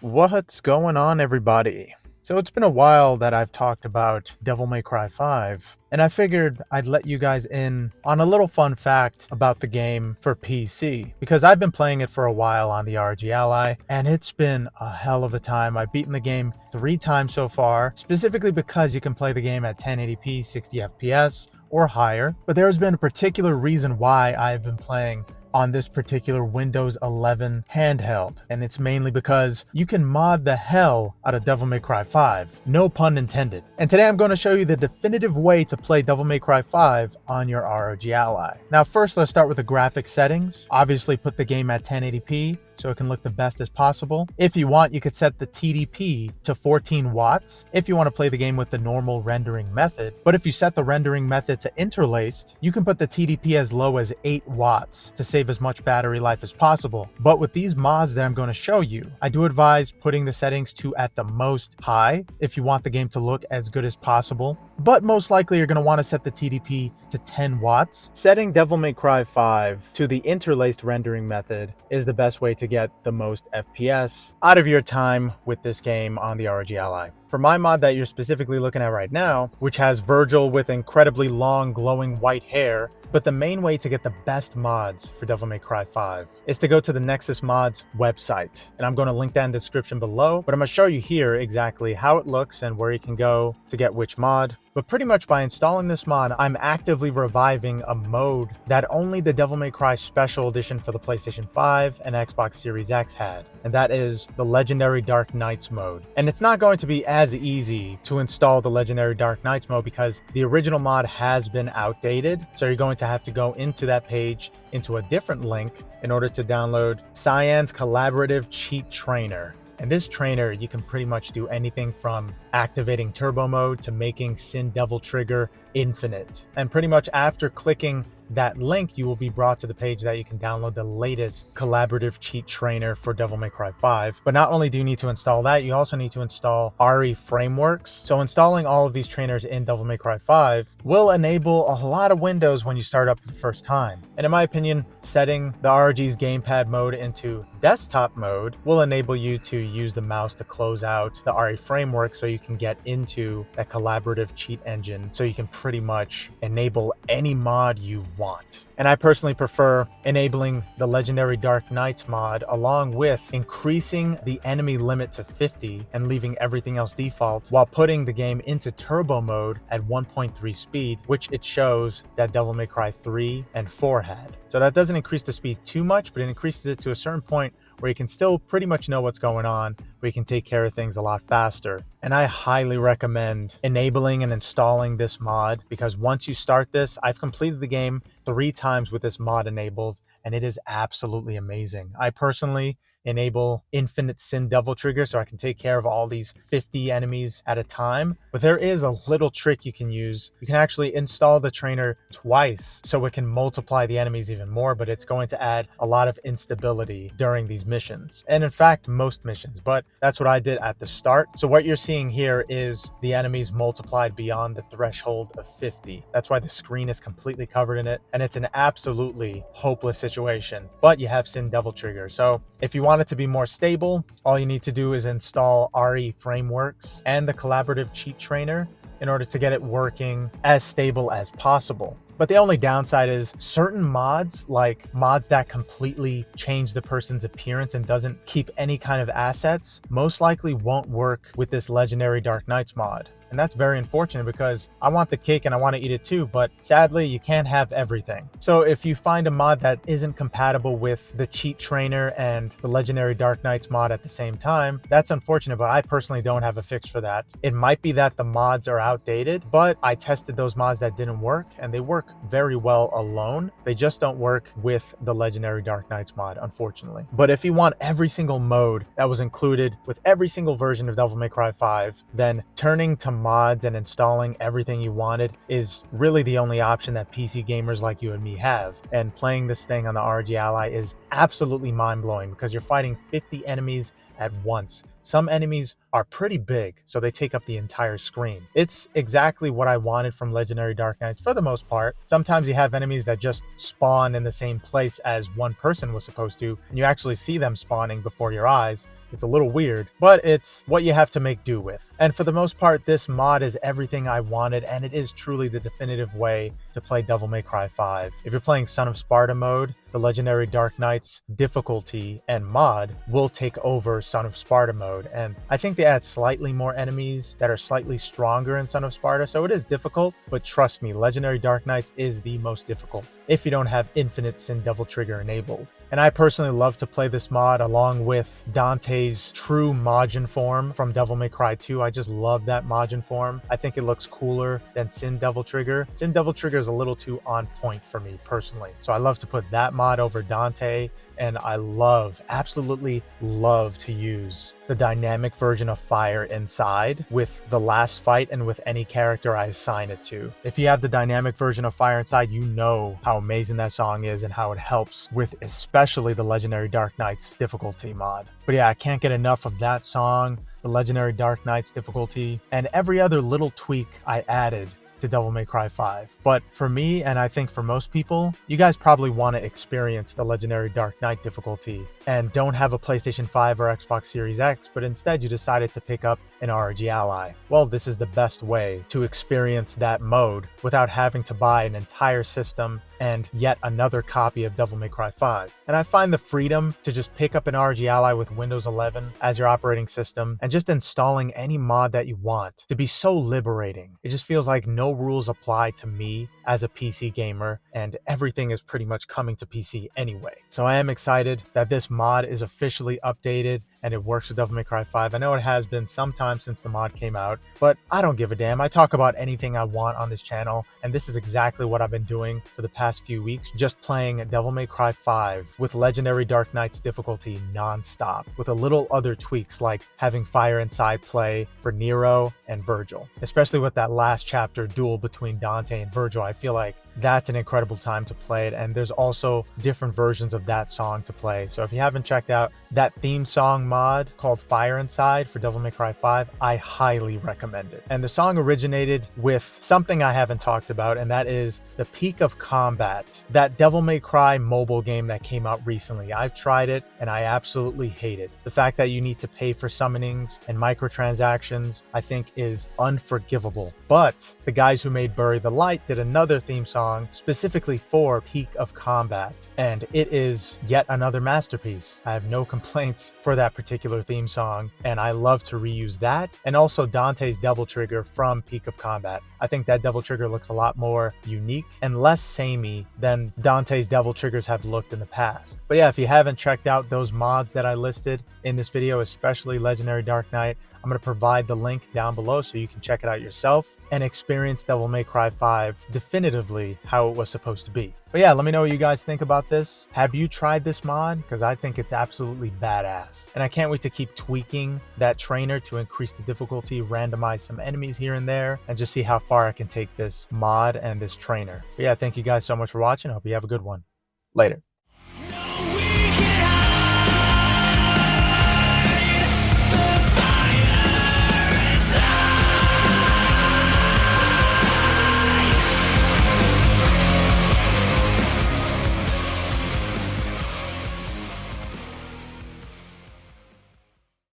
What's going on, everybody? So it's been a while that I've talked about Devil May Cry 5, and I figured I'd let you guys in on a little fun fact about the game for PC, because I've been playing it for a while on the RG Ally, and it's been a hell of a time. I've beaten the game 3 times so far, specifically because you can play the game at 1080p, 60 FPS, or higher, but there's been a particular reason why I've been playing on this particular Windows 11 handheld, and it's mainly because you can mod the hell out of Devil May Cry 5, no pun intended. And today I'm going to show you the definitive way to play Devil May Cry 5 on your ROG Ally. Now first, let's start with the graphic settings. Obviously put the game at 1080p so it can look the best as possible. If you want, you could set the TDP to 14 watts if you want to play the game with the normal rendering method. But if you set the rendering method to interlaced, you can put the TDP as low as 8 watts to save as much battery life as possible. But with these mods that I'm going to show you, I do advise putting the settings to at the most high if you want the game to look as good as possible. But most likely you're going to want to set the TDP to 10 watts. Setting Devil May Cry 5 to the interlaced rendering method is the best way to get the most FPS out of your time with this game on the ROG Ally. For my mod that you're specifically looking at right now, which has Virgil with incredibly long glowing white hair, but the main way to get the best mods for Devil May Cry 5 is to go to the Nexus Mods website. And I'm going to link that in the description below, but I'm going to show you here exactly how it looks and where you can go to get which mod. But pretty much by installing this mod, I'm actively reviving a mode that only the Devil May Cry Special Edition for the PlayStation 5 and Xbox Series X had, and that is the Legendary Dark Knights mode. And it's not going to be as easy to install the Legendary Dark Knights mode because the original mod has been outdated, so you're going to have to go into that page into a different link in order to download Cyan's Collaborative Cheat Trainer. And this trainer, you can pretty much do anything from activating turbo mode to making Sin Devil Trigger infinite. And pretty much after clicking that link, you will be brought to the page that you can download the latest collaborative cheat trainer for Devil May Cry 5. But not only do you need to install that, you also need to install RE frameworks. So installing all of these trainers in Devil May Cry 5 will enable a lot of windows when you start up for the first time. And in my opinion, setting the ROG's gamepad mode into desktop mode will enable you to use the mouse to close out the RE framework so you can get into that collaborative cheat engine, so you can pretty much enable any mod you want. And I personally prefer enabling the Legendary Dark Knights mod along with increasing the enemy limit to 50 and leaving everything else default while putting the game into turbo mode at 1.3 speed, which it shows that Devil May Cry 3 and 4 had. So that doesn't increase the speed too much, but it increases it to a certain point where you can still pretty much know what's going on, where you can take care of things a lot faster. And I highly recommend enabling and installing this mod because once you start this, I've completed the game 3 times with this mod enabled, and it is absolutely amazing. I personally enable infinite Sin Devil Trigger so I can take care of all these 50 enemies at a time. But there is a little trick you can use. You can actually install the trainer twice so it can multiply the enemies even more, but it's going to add a lot of instability during these missions. And in fact, most missions, but that's what I did at the start. So what you're seeing here is the enemies multiplied beyond the threshold of 50. That's why the screen is completely covered in it, and it's an absolutely hopeless situation. But you have Sin Devil Trigger. So if you want it to be more stable, all you need to do is install RE frameworks and the collaborative cheat trainer in order to get it working as stable as possible. But the only downside is certain mods, like mods that completely change the person's appearance and doesn't keep any kind of assets, most likely won't work with this Legendary Dark Knights mod. And that's very unfortunate because I want the cake and I want to eat it too, but sadly you can't have everything. So if you find a mod that isn't compatible with the cheat trainer and the Legendary Dark Knights mod at the same time, that's unfortunate, but I personally don't have a fix for that. It might be that the mods are outdated, but I tested those mods that didn't work and they work very well alone. They just don't work with the Legendary Dark Knights mod, unfortunately. But if you want every single mode that was included with every single version of Devil May Cry 5, then turning to mods and installing everything you wanted is really the only option that PC gamers like you and me have. And playing this thing on the ROG Ally is absolutely mind-blowing because you're fighting 50 enemies at once. Some enemies are pretty big, so they take up the entire screen. It's exactly what I wanted from Legendary Dark Knights for the most part. Sometimes you have enemies that just spawn in the same place as one person was supposed to, and you actually see them spawning before your eyes. It's a little weird, but it's what you have to make do with. And for the most part, this mod is everything I wanted, and it is truly the definitive way to play Devil May Cry 5. If you're playing Son of Sparta mode, the Legendary Dark Knights difficulty and mod will take over Son of Sparta mode. And I think they add slightly more enemies that are slightly stronger in Son of Sparta, so it is difficult, but trust me, Legendary Dark Knights is the most difficult if you don't have Infinite Sin Devil Trigger enabled. And I personally love to play this mod along with Dante's true Majin form from Devil May Cry 2. I just love that Majin form. I think it looks cooler than Sin Devil Trigger. Sin Devil Trigger is a little too on point for me personally. So I love to put that mod over Dante, and I absolutely love to use the dynamic version of Fire Inside with the last fight and with any character I assign it to. If you have the dynamic version of Fire Inside, you know how amazing that song is and how it helps with especially the Legendary Dark Knights difficulty mod. But yeah, I can't get enough of that song, the Legendary Dark Knights difficulty, and every other little tweak I added to Devil May Cry 5. But for me, and I think for most people, you guys probably want to experience the Legendary Dark Knight difficulty and don't have a PlayStation 5 or Xbox Series X, but instead you decided to pick up an ROG Ally. Well, this is the best way to experience that mode without having to buy an entire system and yet another copy of Devil May Cry 5. And I find the freedom to just pick up an ROG Ally with Windows 11 as your operating system and just installing any mod that you want to be so liberating. It just feels like no rules apply to me as a PC gamer, and everything is pretty much coming to PC anyway. So I am excited that this mod is officially updated and it works with Devil May Cry 5. I know it has been some time since the mod came out, but I don't give a damn. I talk about anything I want on this channel, and this is exactly what I've been doing for the past few weeks, just playing Devil May Cry 5 with Legendary Dark Knights difficulty non-stop, with a little other tweaks like having Fire Inside play for Nero and Virgil. Especially with that last chapter duel between Dante and Virgil, I feel like that's an incredible time to play it, and there's also different versions of that song to play. So if you haven't checked out that theme song mod called Fire Inside for Devil May Cry 5, I highly recommend it. And the song originated with something I haven't talked about, and that is the Peak of Combat, that Devil May Cry mobile game that came out recently. I've tried it and I absolutely hate it. The fact that you need to pay for summonings and microtransactions I think is unforgivable. But the guys who made Bury the Light did another theme song specifically for Peak of Combat, and it is yet another masterpiece. I have no complaints for that particular theme song, and I love to reuse that and also Dante's Devil Trigger from Peak of Combat. I think that Devil Trigger looks a lot more unique and less samey than Dante's Devil Triggers have looked in the past. But yeah, if you haven't checked out those mods that I listed in this video, especially Legendary Dark Knight, I'm going to provide the link down below so you can check it out yourself and experience Devil May Cry 5 definitively how it was supposed to be. But yeah, let me know what you guys think about this. Have you tried this mod? Because I think it's absolutely badass. And I can't wait to keep tweaking that trainer to increase the difficulty, randomize some enemies here and there, and just see how far I can take this mod and this trainer. But yeah, thank you guys so much for watching. I hope you have a good one. Later.